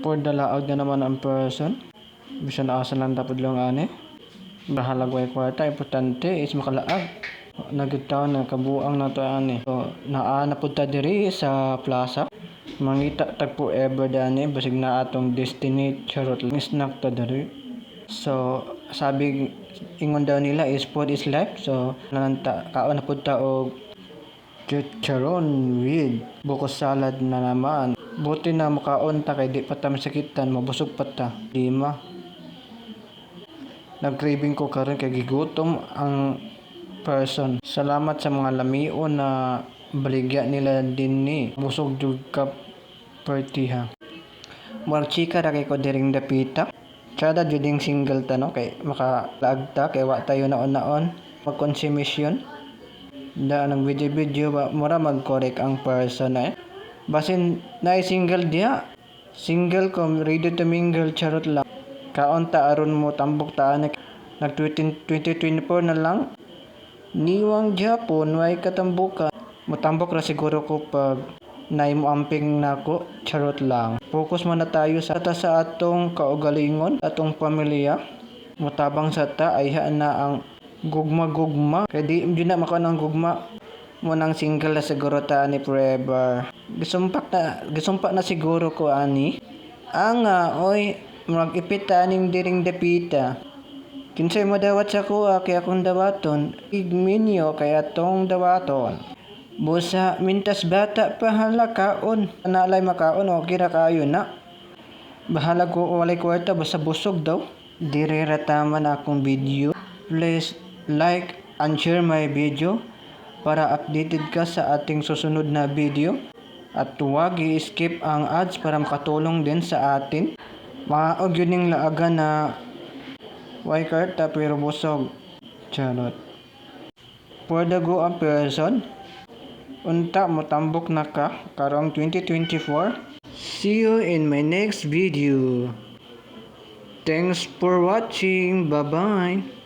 For dalaag na naman ang person. Bisan asa lang tapod lang ani. Bahalag way kwarta, importante is makalaag. Nagitaw na kabuang na to ani. So naa na pud ta diri sa plaza. Mangita tagpo ever dani basig na atong destiny charot lang snack ta diri. So sabi ingon daw nila is food is life. So nananta kaon na pud ta og chicharon with buko salad na naman. Buti na makaon ta kay di pa ta masakitan, mabusog pa ta. Lima. Nag-craving ko karon kay gigutom ang person. Salamat sa mga lamion na baligya nila din ni. Busog jud ka party ha. More chika ra kay ko diring dapita. Kada juding single ta no kay makalaagta kay wa tayo naon-naon magkonsumisyon. Da nang video ba mura mag-correct ang person eh. Basin na single dia. Single ko ready to mingle charot lang. Kaon ta aron mo tambok ta nag 2024 na lang. Niwang Japon way katambukan. Mutambok ra siguro ko pag nay mo amping nako charot lang. Focus man na tayo sa atong kaugalingon, atong pamilya. Mutabang sa ta ay na ang gugma-gugma. Kaya di na makaon ang gugma. Munang single na siguro ta ni forever. Gisumpak na siguro ko ani. Oy, mag-ipit ta aning diring dapita. Kinsay mo dawat sa kuha kay akong dawaton. Igminyo kay atong dawaton. Busa mintas bata pa halakaon. Nalay makaon o kira kayo na. Bahala ko walay kwarta basta busog daw. Dire rataman akong video. Please like and share my video para updated ka sa ating susunod na video. At huwag i-skip ang ads para makatulong din sa atin. Maog yun yung laaga na way karta pero busog. Charot. For the go ang person, unta mo tambok na ka karong 2024. See you in my next video. Thanks for watching. Bye-bye.